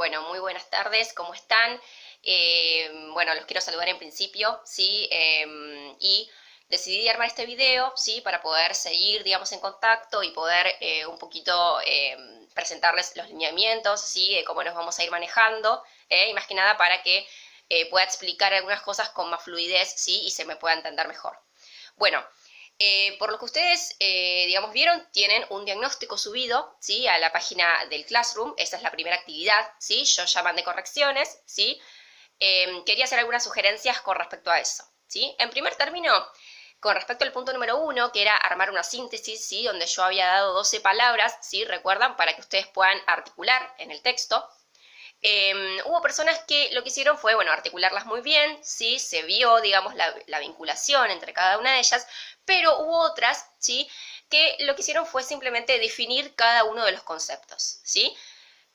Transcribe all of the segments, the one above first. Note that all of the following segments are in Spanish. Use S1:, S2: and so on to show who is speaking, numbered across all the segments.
S1: Bueno, muy buenas tardes, ¿cómo están? Bueno, los quiero saludar en principio, ¿sí? Y decidí armar este video, ¿sí? Para poder seguir, digamos, en contacto y poder un poquito presentarles los lineamientos, ¿sí? Cómo nos vamos a ir manejando, y más que nada para que pueda explicar algunas cosas con más fluidez, ¿sí? Y se me pueda entender mejor. Bueno, por lo que ustedes, digamos, vieron, tienen un diagnóstico subido, ¿sí? A la página del Classroom. Esa es la primera actividad, ¿sí? Yo ya mandé correcciones, ¿sí? Quería hacer algunas sugerencias con respecto a eso, ¿sí? En primer término, con respecto al punto número 1, que era armar una síntesis, ¿sí? Donde yo había dado 12 palabras, ¿sí? Recuerdan, para que ustedes puedan articular en el texto. Hubo personas que lo que hicieron fue, bueno, articularlas muy bien, ¿sí? Se vio, digamos, la vinculación entre cada una de ellas, pero hubo otras, ¿sí? Que lo que hicieron fue simplemente definir cada uno de los conceptos, ¿sí?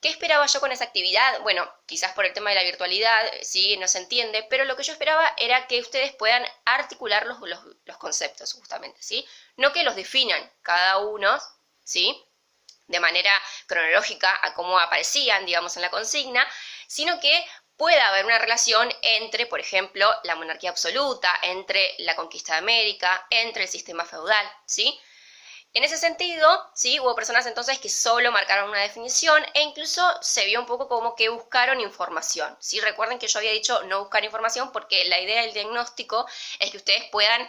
S1: ¿Qué esperaba yo con esa actividad? Bueno, quizás por el tema de la virtualidad, sí, no se entiende, pero lo que yo esperaba era que ustedes puedan articular los conceptos, justamente, ¿sí? No que los definan cada uno, ¿sí? De manera cronológica a cómo aparecían, digamos, en la consigna, sino que pueda haber una relación entre, por ejemplo, la monarquía absoluta, entre la conquista de América, entre el sistema feudal, ¿sí? En ese sentido, ¿sí? Hubo personas entonces que solo marcaron una definición e incluso se vio un poco como que buscaron información, ¿sí? Recuerden que yo había dicho no buscar información porque la idea del diagnóstico es que ustedes puedan,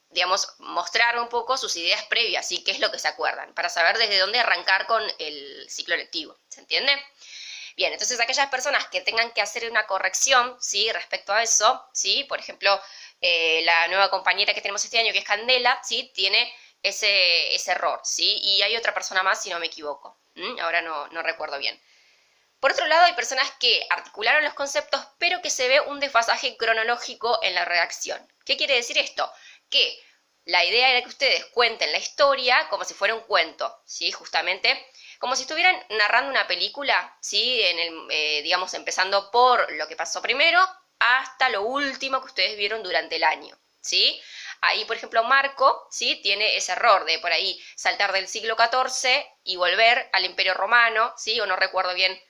S1: digamos, mostrar un poco sus ideas previas, ¿sí? Qué es lo que se acuerdan, para saber desde dónde arrancar con el ciclo lectivo, ¿se entiende? Bien, entonces aquellas personas que tengan que hacer una corrección, ¿sí? Respecto a eso, ¿sí? Por ejemplo, la nueva compañera que tenemos este año, que es Candela, ¿sí? Tiene ese error, ¿sí? Y hay otra persona más, si no me equivoco. Ahora no recuerdo bien. Por otro lado, hay personas que articularon los conceptos, pero que se ve un desfasaje cronológico en la redacción. ¿Qué quiere decir esto? Que la idea era que ustedes cuenten la historia como si fuera un cuento, ¿sí? Justamente, como si estuvieran narrando una película, ¿sí? Digamos, empezando por lo que pasó primero hasta lo último que ustedes vieron durante el año, ¿sí? Ahí, por ejemplo, Marco, ¿sí? Tiene ese error de por ahí saltar del siglo XIV y volver al Imperio Romano, ¿sí? O no recuerdo bien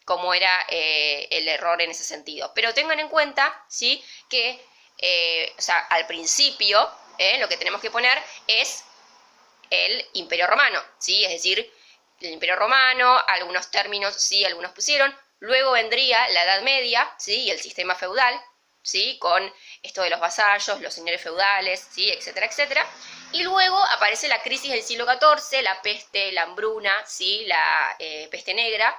S1: cómo era el error en ese sentido. Pero tengan en cuenta, ¿sí? Que, o sea, al principio, lo que tenemos que poner es el Imperio Romano, ¿sí? Es decir, el Imperio Romano, algunos términos, sí, algunos pusieron. Luego vendría la Edad Media, ¿sí? Y el sistema feudal, ¿sí? Con esto de los vasallos, los señores feudales, ¿sí? Etcétera, etcétera. Y luego aparece la crisis del siglo XIV, la peste, la hambruna, ¿sí? La peste negra,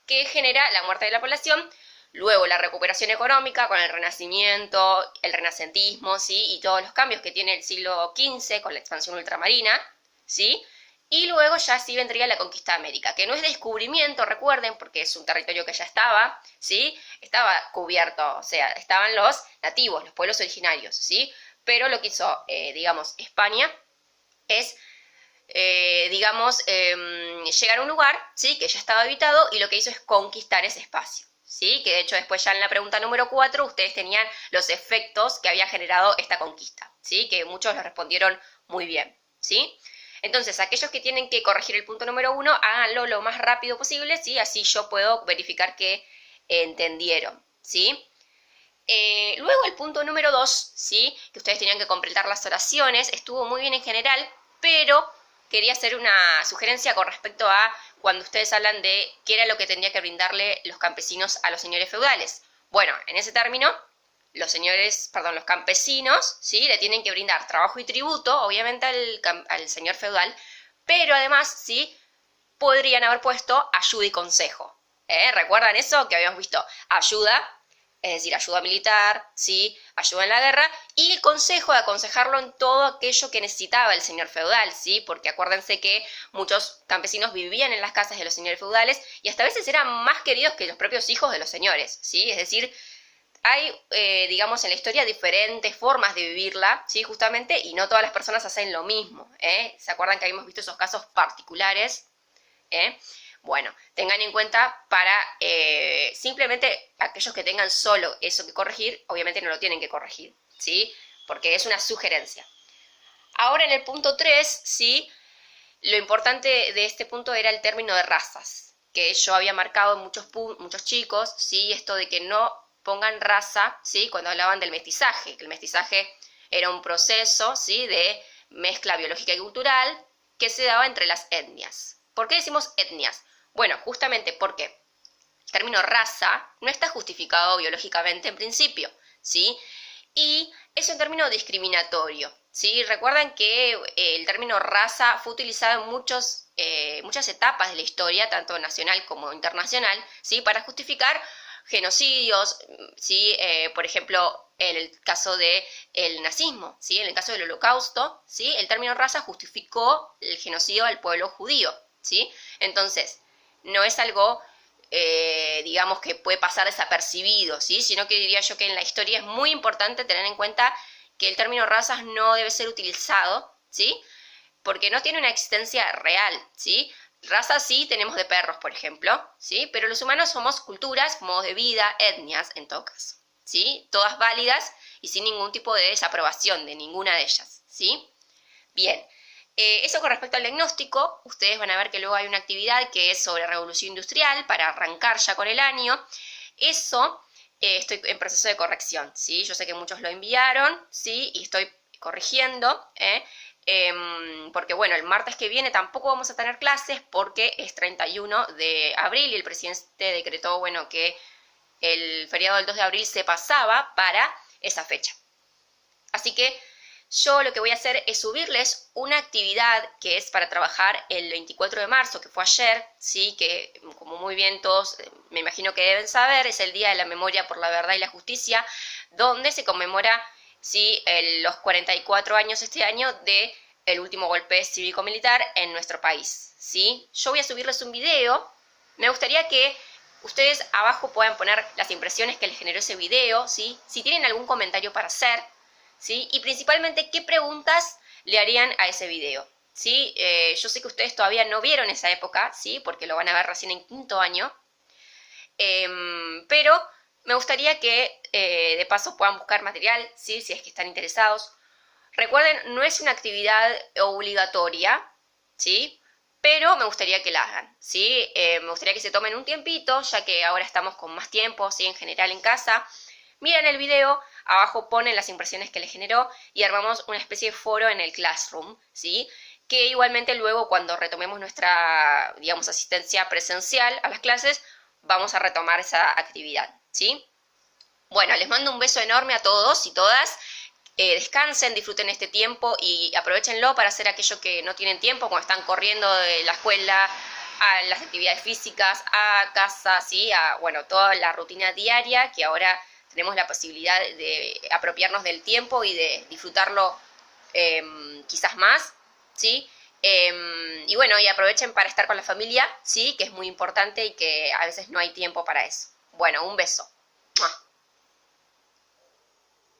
S1: que genera la muerte de la población. Luego la recuperación económica con el renacimiento, el renacentismo, ¿sí? Y todos los cambios que tiene el siglo XV con la expansión ultramarina, ¿sí? Y luego ya sí vendría la conquista de América, que no es descubrimiento, recuerden, porque es un territorio que ya estaba, ¿sí? Estaba cubierto, o sea, estaban los nativos, los pueblos originarios, ¿sí? Pero lo que hizo, digamos, España es, digamos, llegar a un lugar, ¿sí? Que ya estaba habitado y lo que hizo es conquistar ese espacio, ¿sí? Que de hecho después ya en la pregunta número 4 ustedes tenían los efectos que había generado esta conquista, ¿sí? Que muchos les respondieron muy bien, ¿sí? Entonces, aquellos que tienen que corregir el punto número 1, háganlo lo más rápido posible, ¿sí? Así yo puedo verificar que entendieron, ¿sí? Luego el punto número 2, ¿sí? Que ustedes tenían que completar las oraciones, estuvo muy bien en general, pero quería hacer una sugerencia con respecto a cuando ustedes hablan de qué era lo que tendría que brindarle los campesinos a los señores feudales. Bueno, en ese término, los campesinos, ¿sí? Le tienen que brindar trabajo y tributo, obviamente, al señor feudal, pero además, ¿sí? Podrían haber puesto ayuda y consejo. ¿Recuerdan eso? Que habíamos visto ayuda, es decir, ayuda militar, ¿sí? Ayuda en la guerra, y el consejo de aconsejarlo en todo aquello que necesitaba el señor feudal, ¿sí? Porque acuérdense que muchos campesinos vivían en las casas de los señores feudales y hasta a veces eran más queridos que los propios hijos de los señores, ¿sí? Es decir, hay, digamos, en la historia diferentes formas de vivirla, ¿sí? Justamente, y no todas las personas hacen lo mismo, ¿Se acuerdan que habíamos visto esos casos particulares? Bueno, tengan en cuenta para simplemente aquellos que tengan solo eso que corregir, obviamente no lo tienen que corregir, ¿sí? Porque es una sugerencia. Ahora en el punto 3, ¿sí? Lo importante de este punto era el término de razas, que yo había marcado en muchos chicos, ¿sí? Esto de que no pongan raza, ¿sí? Cuando hablaban del mestizaje, que el mestizaje era un proceso, ¿sí? De mezcla biológica y cultural que se daba entre las etnias. ¿Por qué decimos etnias? Bueno, justamente porque el término raza no está justificado biológicamente en principio, ¿sí? Y es un término discriminatorio, ¿sí? Recuerden que el término raza fue utilizado en muchas etapas de la historia, tanto nacional como internacional, ¿sí? Para justificar genocidios, ¿sí? Por ejemplo, en el caso del nazismo, ¿sí? En el caso del holocausto, ¿sí? El término raza justificó el genocidio al pueblo judío, ¿sí? Entonces, no es algo digamos que puede pasar desapercibido, ¿sí? Sino que diría yo que en la historia es muy importante tener en cuenta que el término razas no debe ser utilizado, ¿sí? Porque no tiene una existencia real, ¿sí? Razas sí tenemos de perros, por ejemplo, ¿sí? Pero los humanos somos culturas, modos de vida, etnias, en todo caso, ¿sí? Todas válidas y sin ningún tipo de desaprobación de ninguna de ellas, ¿sí? Bien. Eso con respecto al diagnóstico, ustedes van a ver que luego hay una actividad que es sobre revolución industrial para arrancar ya con el año. Eso estoy en proceso de corrección, ¿sí? Yo sé que muchos lo enviaron, ¿sí? Y estoy corrigiendo, porque bueno, el martes que viene tampoco vamos a tener clases porque es 31 de abril y el presidente decretó, bueno, que el feriado del 2 de abril se pasaba para esa fecha. Así que yo lo que voy a hacer es subirles una actividad que es para trabajar el 24 de marzo, que fue ayer, ¿sí? Que como muy bien todos me imagino que deben saber, es el Día de la Memoria por la Verdad y la Justicia, donde se conmemora, ¿sí? Los 44 años este año de el último golpe cívico-militar en nuestro país, ¿sí? Yo voy a subirles un video, me gustaría que ustedes abajo puedan poner las impresiones que les generó ese video, ¿sí? Si tienen algún comentario para hacer, ¿sí? Y principalmente, ¿qué preguntas le harían a ese video? ¿Sí? Yo sé que ustedes todavía no vieron esa época, ¿sí? Porque lo van a ver recién en quinto año. Pero me gustaría que de paso puedan buscar material, ¿sí? Si es que están interesados. Recuerden, no es una actividad obligatoria, ¿sí? Pero me gustaría que la hagan, ¿sí? Me gustaría que se tomen un tiempito, ya que ahora estamos con más tiempo, ¿sí? En general en casa. Miren el video, abajo ponen las impresiones que les generó y armamos una especie de foro en el Classroom, ¿sí? Que igualmente luego cuando retomemos nuestra, digamos, asistencia presencial a las clases, vamos a retomar esa actividad, ¿sí? Bueno, les mando un beso enorme a todos y todas. Descansen, disfruten este tiempo y aprovechenlo para hacer aquello que no tienen tiempo, cuando están corriendo de la escuela a las actividades físicas, a casa, ¿sí? A, bueno, toda la rutina diaria que ahora tenemos la posibilidad de apropiarnos del tiempo y de disfrutarlo quizás más, ¿sí? Y bueno, y aprovechen para estar con la familia, ¿sí? Que es muy importante y que a veces no hay tiempo para eso. Bueno, un beso.